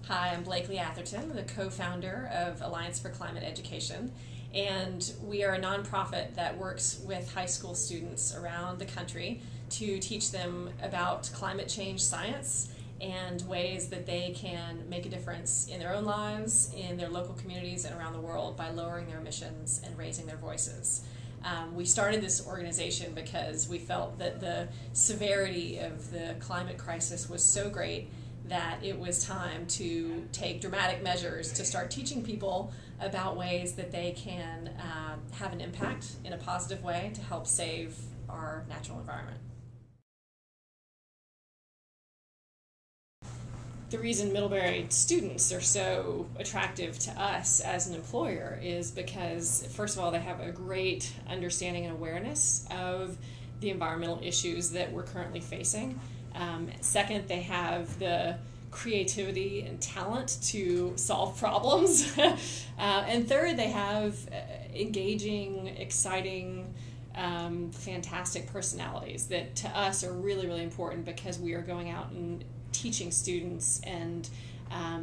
Hi, I'm Blakely Atherton, the co-founder of Alliance for Climate Education, and we are a nonprofit that works with high school students around the country to teach them about climate change science and ways that they can make a difference in their own lives, in their local communities, and around the world by lowering their emissions and raising their voices. We started this organization because we felt that the severity of the climate crisis was so great that it was time to take dramatic measures to start teaching people about ways that they can have an impact in a positive way to help save our natural environment. The reason Middlebury students are so attractive to us as an employer is because, first of all, they have a great understanding and awareness of the environmental issues that we're currently facing. Second, they have the creativity and talent to solve problems. And third, they have engaging, exciting, fantastic personalities that to us are really, really important because we are going out and teaching students and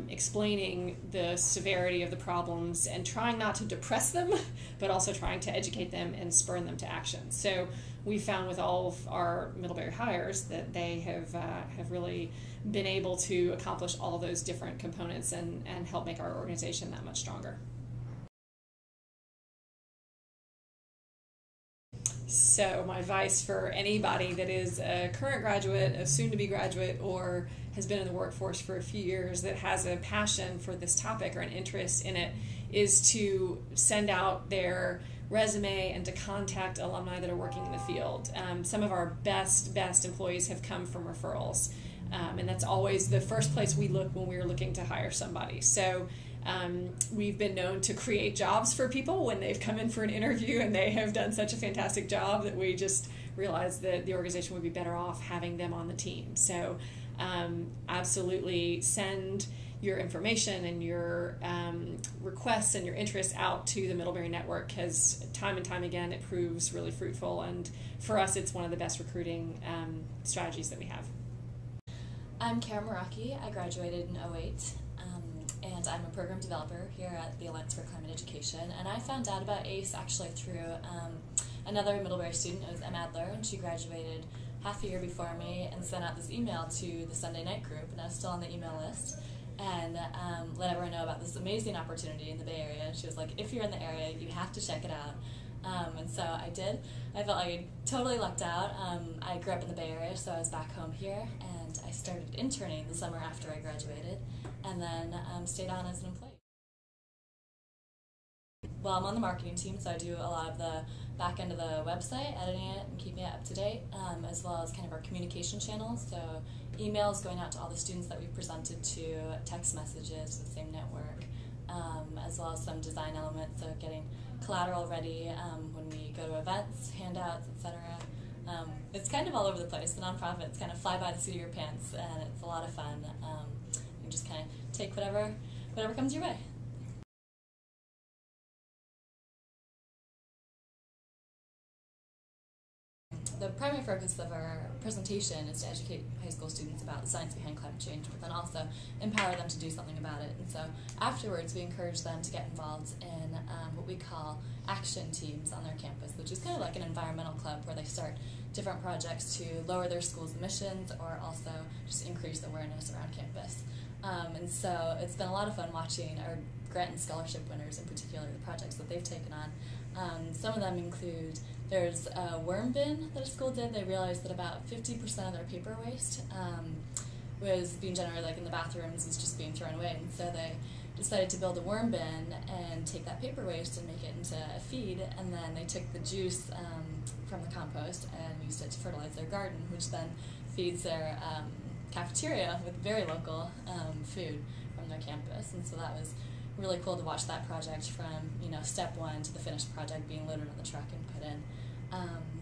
explaining the severity of the problems and trying not to depress them, but also trying to educate them and spur them to action. So we found with all of our Middlebury hires that they have really been able to accomplish all those different components and help make our organization that much stronger. So my advice for anybody that is a current graduate, a soon-to-be graduate, or has been in the workforce for a few years that has a passion for this topic or an interest in it is to send out their resume and to contact alumni that are working in the field. Some of our best employees have come from referrals, and that's always the first place we look when we're looking to hire somebody. So we've been known to create jobs for people when they've come in for an interview and they have done such a fantastic job that we just realized that the organization would be better off having them on the team. So absolutely send your information and your requests and your interests out to the Middlebury Network, because time and time again it proves really fruitful, and for us it's one of the best recruiting strategies that we have. I'm Kara Maraki. I graduated in '08. And I'm a program developer here at the Alliance for Climate Education. And I found out about ACE actually through another Middlebury student. It was Em Adler, and she graduated half a year before me and sent out this email to the Sunday night group, and I was still on the email list, and let everyone know about this amazing opportunity in the Bay Area. She was like, if you're in the area, you have to check it out. And so I did. I felt like I totally lucked out. I grew up in the Bay Area, so I was back home here, and I started interning the summer after I graduated, and then stayed on as an employee. Well, I'm on the marketing team, so I do a lot of the back end of the website, editing it and keeping it up to date, as well as kind of our communication channels, so emails going out to all the students that we've presented to, text messages to the same network, as well as some design elements, so getting collateral ready when we go to events, handouts, etc. It's kind of all over the place. The nonprofit, it's kind of fly by the seat of your pants, and it's a lot of fun. You just kind of take whatever comes your way. The primary focus of our presentation is to educate high school students about the science behind climate change, but then also empower them to do something about it. And so afterwards we encourage them to get involved in what we call action teams on their campus, which is kind of like an environmental club where they start different projects to lower their school's emissions or also just increase awareness around campus. And so it's been a lot of fun watching our grant and scholarship winners, in particular, the projects that they've taken on. Some of them include, there's a worm bin that a school did. They realized that about 50% of their paper waste was being generated, like in the bathrooms, was just being thrown away. And so they decided to build a worm bin and take that paper waste and make it into a feed, and then they took the juice from the compost and used it to fertilize their garden, which then feeds their cafeteria with very local food from their campus. And so that was really cool to watch that project from step one to the finished project being loaded on the truck and put in.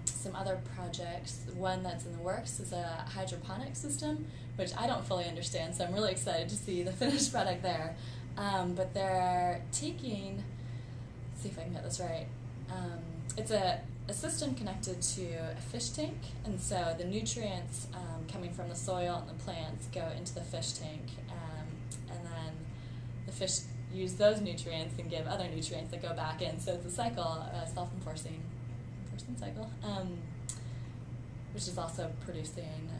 Some other projects, one that's in the works is a hydroponic system, which I don't fully understand, so I'm really excited to see the finished product there. But they're taking, let's see if I can get this right, it's a system connected to a fish tank, and so the nutrients coming from the soil and the plants go into the fish tank, and then the fish use those nutrients and give other nutrients that go back in. So it's a cycle, a self-enforcing cycle, which is also producing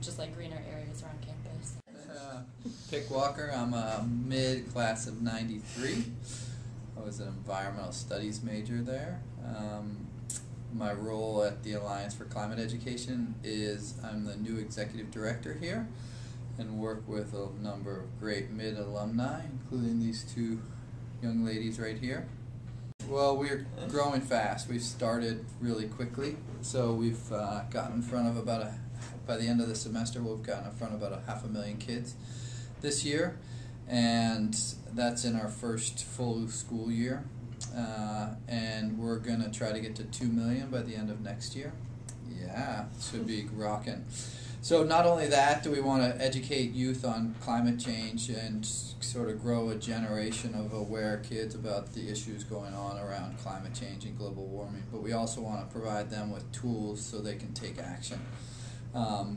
just like greener areas around campus. Pick Walker. I'm a mid-class of 93. I was an environmental studies major there. My role at the Alliance for Climate Education is I'm the new executive director here and work with a number of great mid-alumni, including these two young ladies right here. Well, we're growing fast. We've started really quickly, so we've gotten in front of by the end of the semester, we've gotten in front of about 500,000 kids this year, and that's in our first full school year. And we're going to try to get to 2 million by the end of next year. Yeah, should be rocking. So not only that, do we want to educate youth on climate change and sort of grow a generation of aware kids about the issues going on around climate change and global warming, but we also want to provide them with tools so they can take action.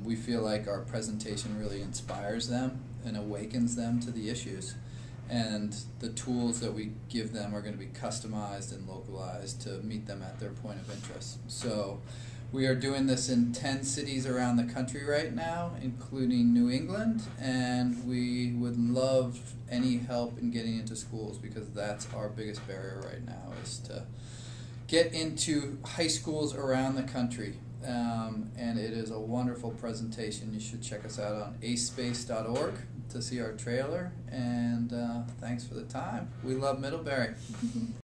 We feel like our presentation really inspires them and awakens them to the issues, and the tools that we give them are going to be customized and localized to meet them at their point of interest. So we are doing this in 10 cities around the country right now, including New England, and we would love any help in getting into schools, because that's our biggest barrier right now, is to get into high schools around the country. And it is a wonderful presentation. You should check us out on acespace.org to see our trailer, and thanks for the time. We love Middlebury.